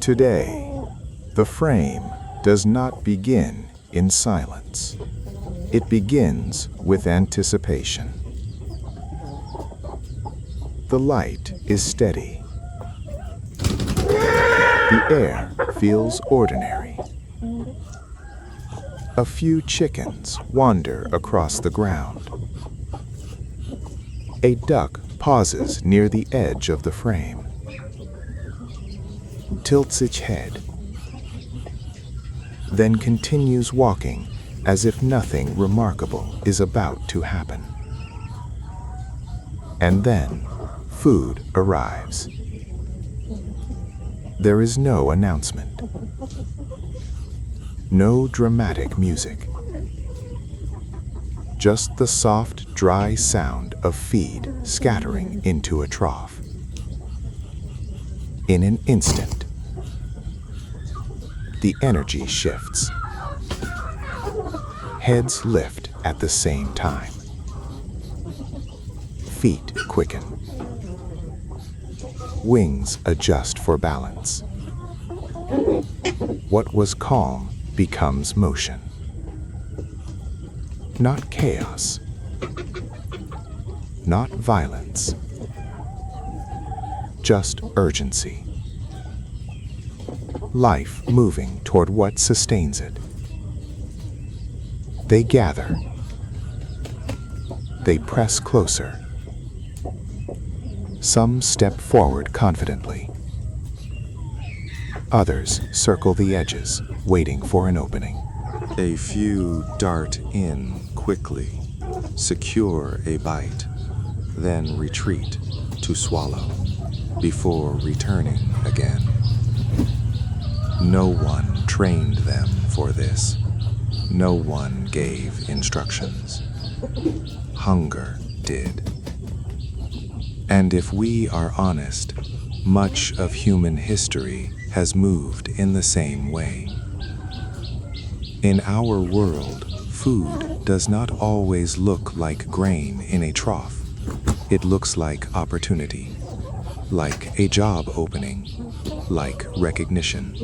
Today, the frame does not begin in silence. It begins with anticipation. The light is steady. The air feels ordinary. A few chickens wander across the ground. A duck pauses near the edge of the frame, tilts its head, then continues walking as if nothing remarkable is about to happen. And then, food arrives. There is no announcement. No dramatic music. Just the soft, dry sound of feed scattering into a trough. In an instant, the energy shifts. Heads lift at the same time. Feet quicken. Wings adjust for balance. What was calm becomes motion. Not chaos. Not violence. Just urgency. Life moving toward what sustains it. They gather. They press closer. Some step forward confidently. Others circle the edges, waiting for an opening. A few dart in quickly, secure a bite, then retreat to swallow, before returning again. No one trained them for this. No one gave instructions. Hunger did. And if we are honest, much of human history has moved in the same way. In our world, food does not always look like grain in a trough. It looks like opportunity, like a job opening, like recognition,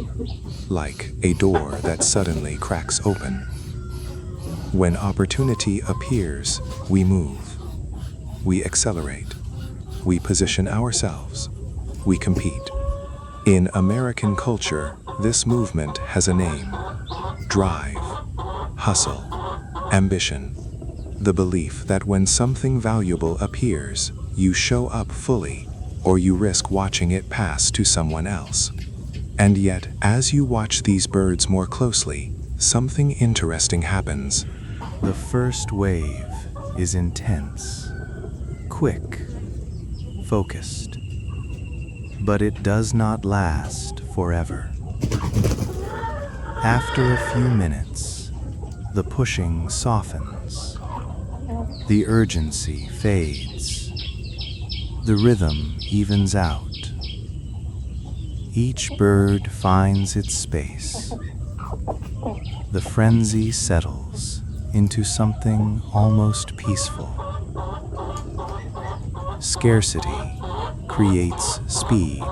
like a door that suddenly cracks open. When opportunity appears, we move, we accelerate, we position ourselves, we compete. In American culture, this movement has a name: drive, hustle, ambition. The belief that when something valuable appears, you show up fully, or you risk watching it pass to someone else. And yet, as you watch these birds more closely, something interesting happens. The first wave is intense, quick, focused, but it does not last forever. After a few minutes, the pushing softens, the urgency fades, the rhythm evens out. Each bird finds its space. The frenzy settles into something almost peaceful. Scarcity creates speed.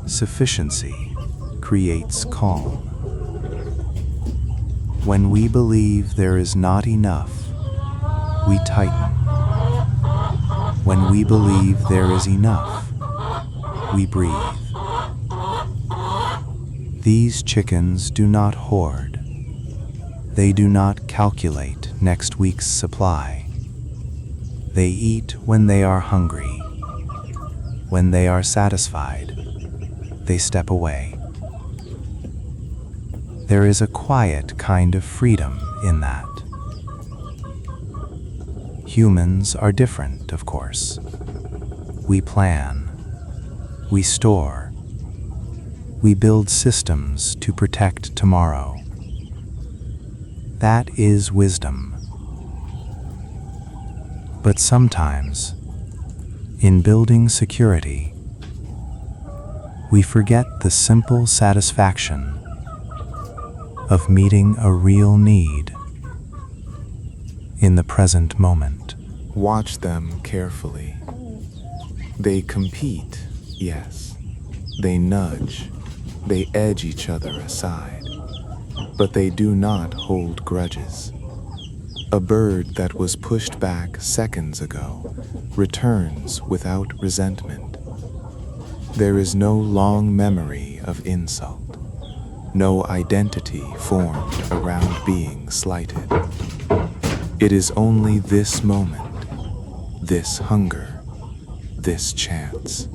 Sufficiency creates calm. When we believe there is not enough, we tighten. When we believe there is enough, we breathe. These chickens do not hoard. They do not calculate next week's supply. They eat when they are hungry. When they are satisfied, they step away. There is a quiet kind of freedom in that. Humans are different, of course. We plan. We store. We build systems to protect tomorrow. That is wisdom. But sometimes, in building security, we forget the simple satisfaction of meeting a real need in the present moment. Watch them carefully. They compete, yes, They nudge, they edge each other aside, but they do not hold grudges. A bird that was pushed back seconds ago returns without resentment. There is no long memory of insult, no identity formed around being slighted. It is only this moment, this hunger, this chance.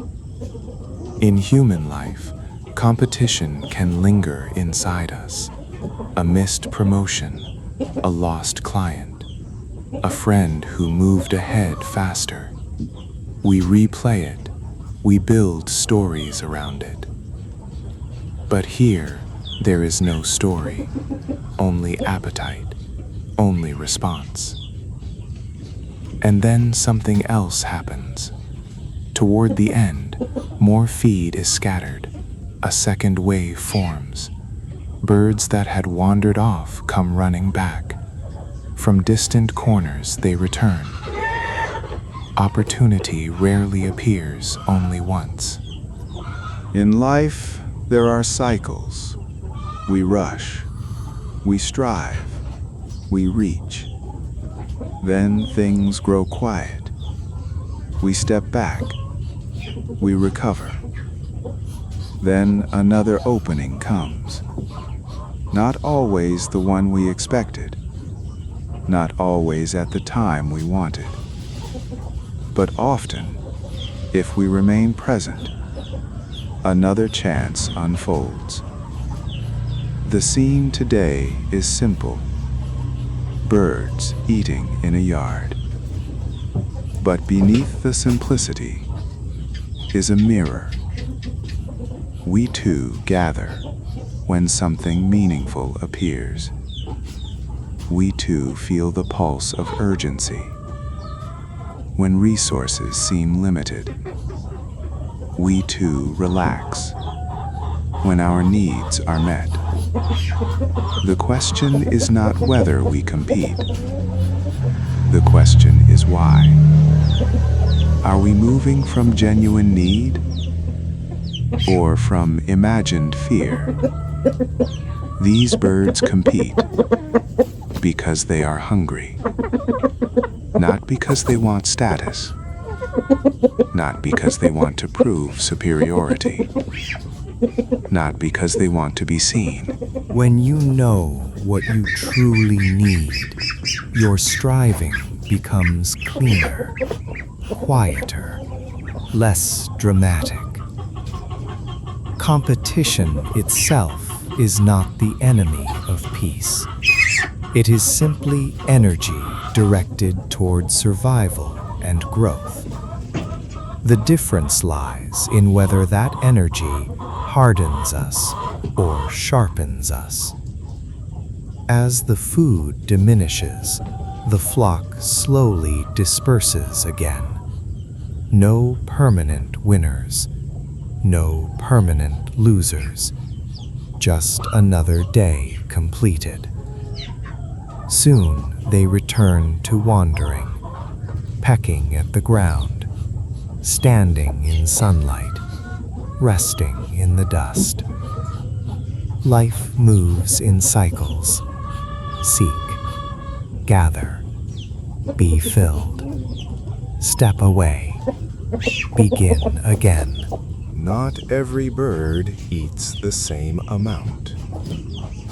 In human life, competition can linger inside us. A missed promotion, a lost client, a friend who moved ahead faster. We replay it, we build stories around it. But here, there is no story, only appetite, only response. And then something else happens. Toward the end, more feed is scattered. A second wave forms. Birds that had wandered off come running back. From distant corners they return. Opportunity rarely appears, only once. In life, there are cycles. We rush, we strive, we reach. Then things grow quiet. We step back, we recover. Then another opening comes. Not always the one we expected, not always at the time we wanted, but often, if we remain present, another chance unfolds. The scene today is simple. Birds eating in a yard. But beneath the simplicity is a mirror. We too gather when something meaningful appears. We too feel the pulse of urgency when resources seem limited. We too relax when our needs are met. The question is not whether we compete. The question is why. Are we moving from genuine need or from imagined fear? These birds compete because they are hungry, not because they want status, not because they want to prove superiority, not because they want to be seen. When you know what you truly need, your striving becomes cleaner, quieter, less dramatic. Competition itself is not the enemy of peace. It is simply energy directed toward survival and growth. The difference lies in whether that energy hardens us or sharpens us. As the food diminishes, the flock slowly disperses again. No permanent winners, no permanent losers, just another day completed. Soon they return to wandering, pecking at the ground, standing in sunlight, resting in the dust. Life moves in cycles. Seek, gather, be filled. Step away, begin again. Not every bird eats the same amount.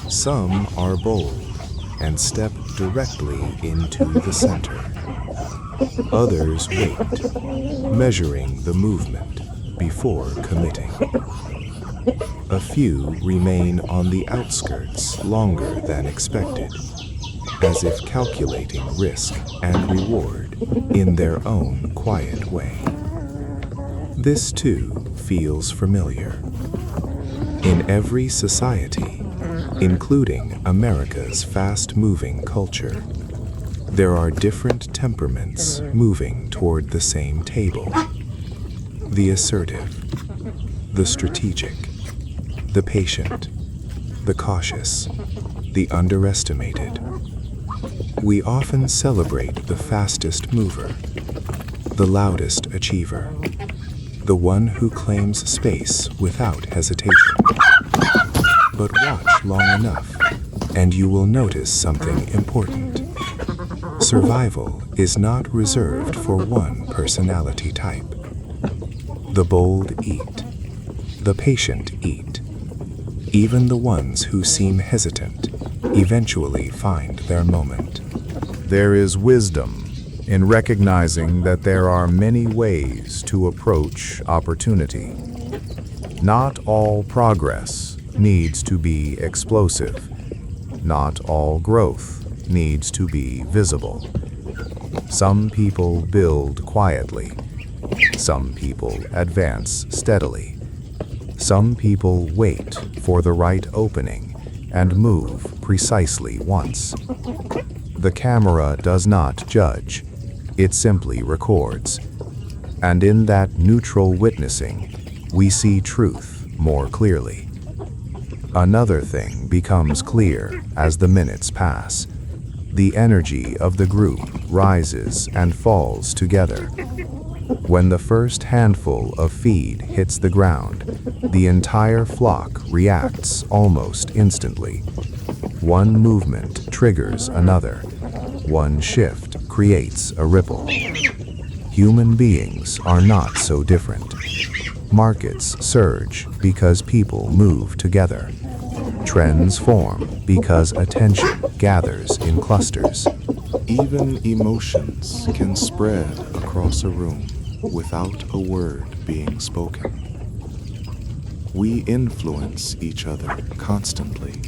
Some are bold and step directly into the center. Others wait, measuring the movement before committing. A few remain on the outskirts longer than expected, as if calculating risk and reward in their own quiet way. This too feels familiar. In every society, including America's fast-moving culture, there are different temperaments moving toward the same table. The assertive, the strategic, the patient, the cautious, the underestimated. We often celebrate the fastest mover, the loudest achiever, the one who claims space without hesitation. But watch long enough, and you will notice something important. Survival is not reserved for one personality type. The bold eat. The patient eat. Even the ones who seem hesitant eventually find their moment. There is wisdom in recognizing that there are many ways to approach opportunity. Not all progress needs to be explosive. Not all growth needs to be visible. Some people build quietly. Some people advance steadily. Some people wait for the right opening and move precisely once. The camera does not judge, it simply records. And in that neutral witnessing, we see truth more clearly. Another thing becomes clear as the minutes pass. The energy of the group rises and falls together. When the first handful of feed hits the ground, the entire flock reacts almost instantly. One movement triggers another. One shift creates a ripple. Human beings are not so different. Markets surge because people move together. Trends form because attention gathers in clusters. Even emotions can spread across a room without a word being spoken. We influence each other constantly.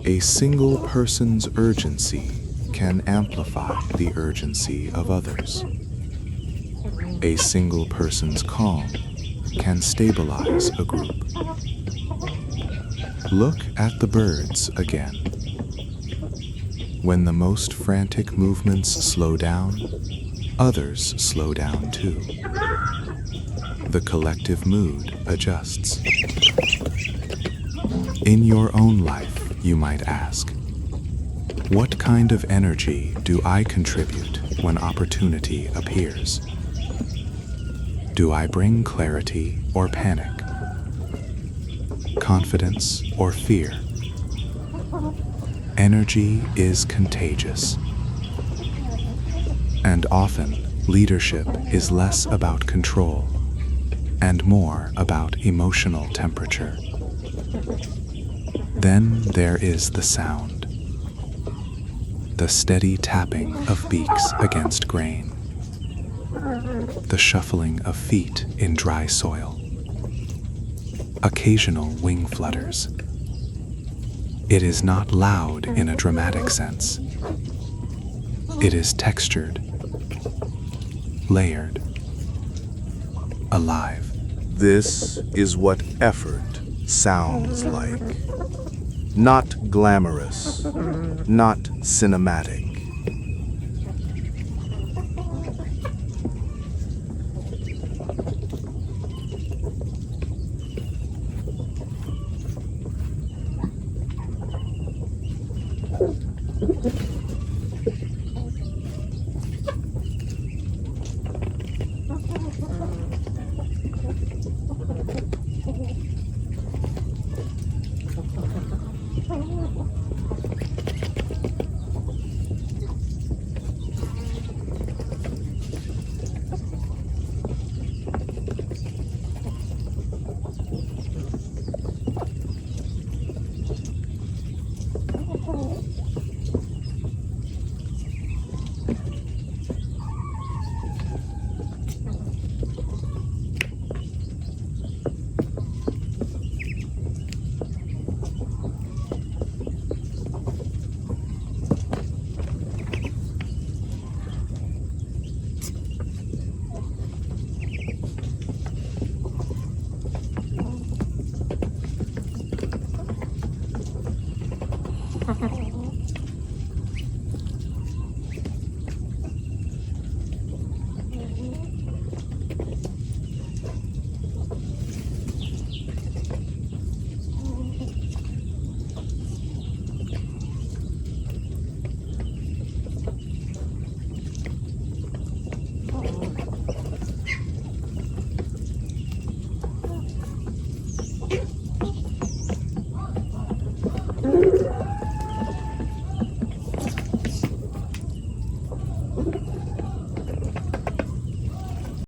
A single person's urgency can amplify the urgency of others. A single person's calm can stabilize a group. Look at the birds again. When the most frantic movements slow down, others slow down too. The collective mood adjusts. In your own life, you might ask, what kind of energy do I contribute when opportunity appears? Do I bring clarity or panic? Confidence or fear? Energy is contagious. And often, leadership is less about control and more about emotional temperature. Then there is the sound. The steady tapping of beaks against grain. The shuffling of feet in dry soil. Occasional wing flutters. It is not loud in a dramatic sense. It is textured, layered, alive. This is what effort sounds like. Not glamorous, not cinematic.